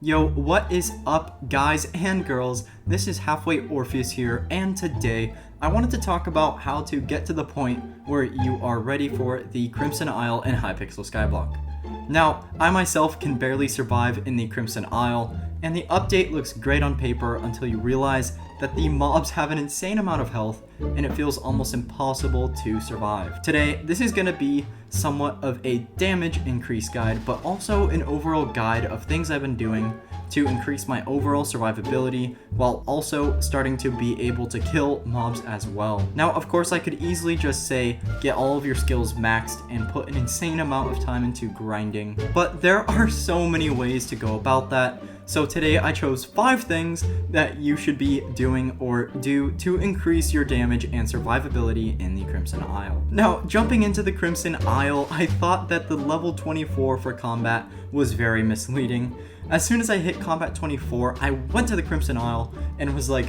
Yo, what is up, guys and girls? This is Halfway Orpheus here, and today I wanted to talk about how to get to the point where you are ready for the Crimson Isle in Hypixel Skyblock. Now, I myself can barely survive in the Crimson Isle, and the update looks great on paper until you realize that the mobs have an insane amount of health and it feels almost impossible to survive. Today, this is going to be somewhat of a damage increase guide, but also an overall guide of things I've been doing to increase my overall survivability while also starting to be able to kill mobs as well. Now, of course, I could easily just say get all of your skills maxed and put an insane amount of time into grinding, but there are so many ways to go about that. So today I chose 5 things that you should be doing or do to increase your damage and survivability in the Crimson Isle. Now, jumping into the Crimson Isle, I thought that the level 24 for combat was very misleading. As soon as I hit combat 24, I went to the Crimson Isle and was like,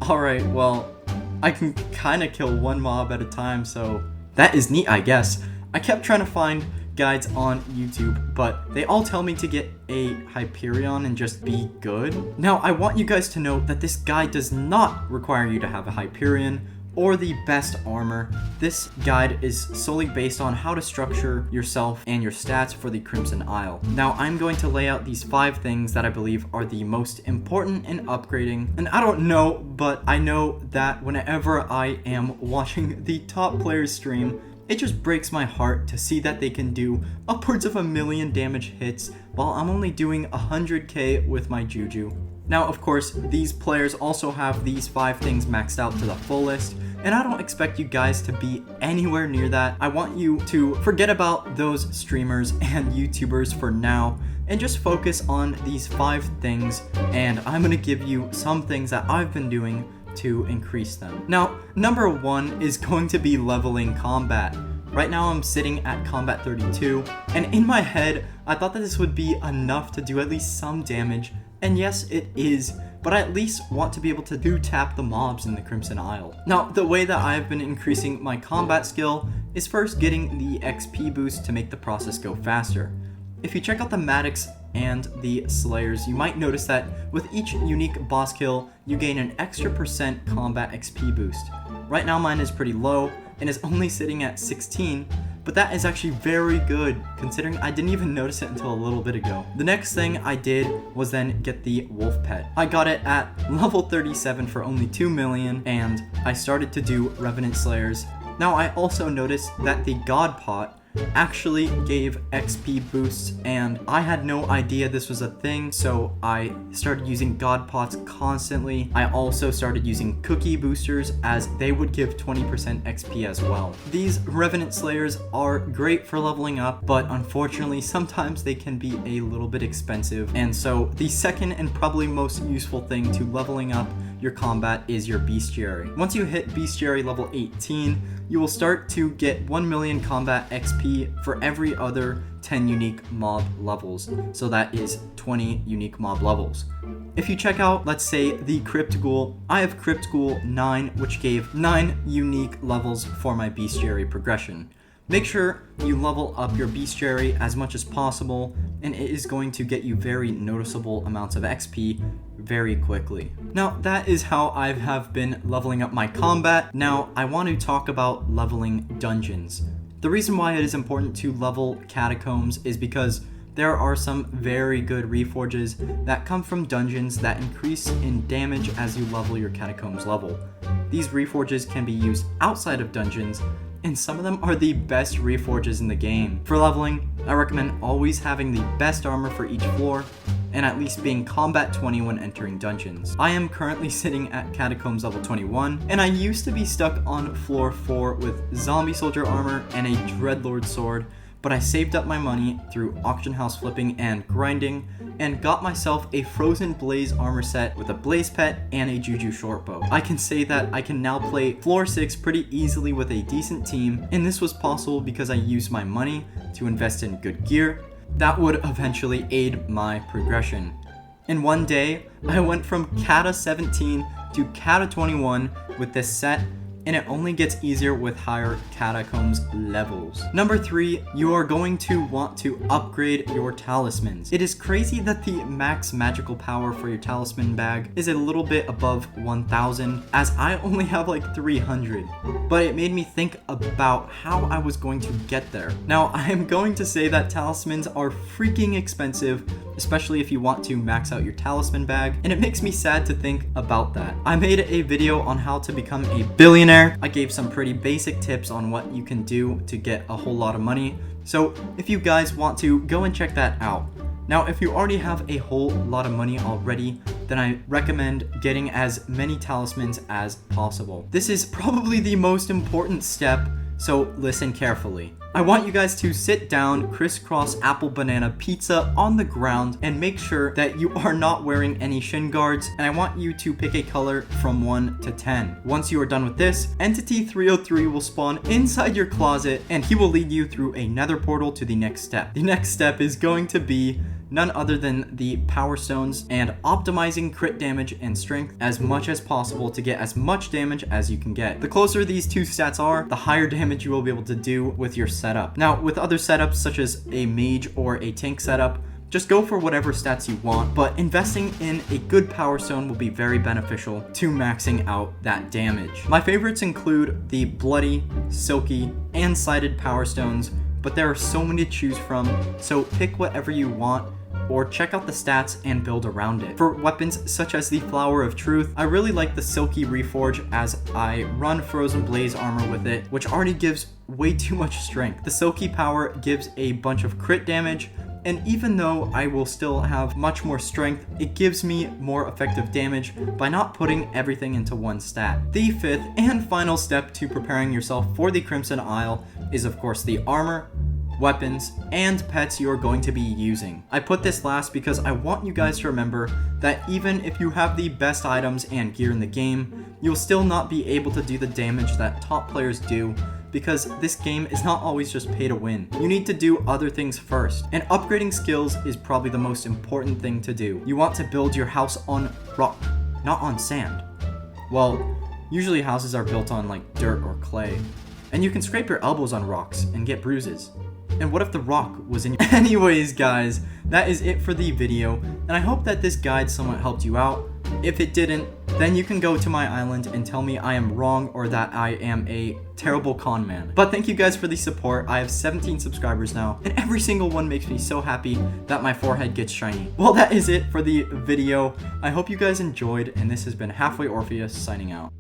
alright, well, I can kind of kill one mob at a time, so that is neat, I guess. I kept trying to find guides on YouTube, but they all tell me to get a Hyperion and just be good. Now, I want you guys to know that this guide does not require you to have a Hyperion or the best armor. This guide is solely based on how to structure yourself and your stats for the Crimson Isle. Now, I'm going to lay out these 5 things that I believe are the most important in upgrading. And I don't know, but I know that whenever I am watching the top players stream, it just breaks my heart to see that they can do upwards of 1 million damage hits while I'm only doing 100k with my Juju. Now, of course, these players also have these 5 things maxed out to the fullest, and I don't expect you guys to be anywhere near that. I want you to forget about those streamers and YouTubers for now and just focus on these 5 things, and I'm gonna give you some things that I've been doing to increase them. Now, number 1 is going to be leveling combat. Right now I'm sitting at combat 32, and in my head, I thought that this would be enough to do at least some damage, and yes, it is, but I at least want to be able to tap the mobs in the Crimson Isle. Now, the way that I've been increasing my combat skill is first getting the XP boost to make the process go faster. If you check out the Maddox and the Slayers, you might notice that with each unique boss kill, you gain an extra % combat XP boost. Right now mine is pretty low and is only sitting at 16, but that is actually very good considering I didn't even notice it until a little bit ago. The next thing I did was then get the wolf pet. I got it at level 37 for only 2 million, and I started to do Revenant Slayers. Now, I also noticed that the God Pot actually gave XP boosts, and I had no idea this was a thing, so I started using God Pots constantly. I also started using cookie boosters as they would give 20% XP as well. These Revenant Slayers are great for leveling up, but unfortunately sometimes they can be a little bit expensive, and so the second and probably most useful thing to leveling up your combat is your bestiary. Once you hit bestiary level 18, you will start to get 1 million combat XP for every other 10 unique mob levels. So that is 20 unique mob levels. If you check out, let's say, the Crypt Ghoul, I have Crypt Ghoul 9, which gave 9 unique levels for my bestiary progression. Make sure you level up your bestiary as much as possible, and it is going to get you very noticeable amounts of XP very quickly. Now, that is how I have been leveling up my combat. Now, I want to talk about leveling dungeons. The reason why it is important to level catacombs is because there are some very good reforges that come from dungeons that increase in damage as you level your catacombs level. These reforges can be used outside of dungeons, and some of them are the best reforges in the game. For leveling, I recommend always having the best armor for each floor, and at least being combat 20 when entering dungeons. I am currently sitting at catacombs level 21, and I used to be stuck on floor 4 with zombie soldier armor and a dreadlord sword, but I saved up my money through auction house flipping and grinding, and got myself a Frozen Blaze armor set with a Blaze pet and a Juju shortbow. I can say that I can now play floor 6 pretty easily with a decent team, and this was possible because I used my money to invest in good gear that would eventually aid my progression. In one day, I went from Kata 17 to Kata 21 with this set, and it only gets easier with higher catacombs levels. Number 3, you are going to want to upgrade your talismans. It is crazy that the max magical power for your talisman bag is a little bit above 1000, as I only have like 300, but it made me think about how I was going to get there. Now, I am going to say that talismans are freaking expensive, especially if you want to max out your talisman bag, and it makes me sad to think about that. I made a video on how to become a billionaire. I gave some pretty basic tips on what you can do to get a whole lot of money, so if you guys want to, go and check that out. Now, if you already have a whole lot of money already, then I recommend getting as many talismans as possible. This is probably the most important step, so listen carefully. I want you guys to sit down, crisscross apple banana pizza on the ground, and make sure that you are not wearing any shin guards, and I want you to pick a color from 1 to 10. Once you are done with this, Entity 303 will spawn inside your closet, and he will lead you through a nether portal to the next step. The next step is going to be none other than the power stones and optimizing crit damage and strength as much as possible to get as much damage as you can get. The closer these two stats are, the higher damage you will be able to do with your setup. Now, with other setups such as a mage or a tank setup, just go for whatever stats you want, but investing in a good power stone will be very beneficial to maxing out that damage. My favorites include the bloody, silky, and sided power stones, but there are so many to choose from, so pick whatever you want, or check out the stats and build around it. For weapons such as the Flower of Truth, I really like the Silky Reforge as I run Frozen Blaze armor with it, which already gives way too much strength. The Silky power gives a bunch of crit damage, and even though I will still have much more strength, it gives me more effective damage by not putting everything into one stat. The 5th and final step to preparing yourself for the Crimson Isle is of course the armor, weapons, and pets you are going to be using. I put this last because I want you guys to remember that even if you have the best items and gear in the game, you'll still not be able to do the damage that top players do, because this game is not always just pay to win. You need to do other things first, and upgrading skills is probably the most important thing to do. You want to build your house on rock, not on sand. Well, usually houses are built on like dirt or clay, and you can scrape your elbows on rocks and get bruises. And what if the rock was in your... Anyways, guys, that is it for the video, and I hope that this guide somewhat helped you out. If it didn't, then you can go to my island and tell me I am wrong or that I am a terrible con man. But thank you guys for the support. I have 17 subscribers now, and every single one makes me so happy that my forehead gets shiny. Well, that is it for the video. I hope you guys enjoyed, and this has been Halfway Orpheus signing out.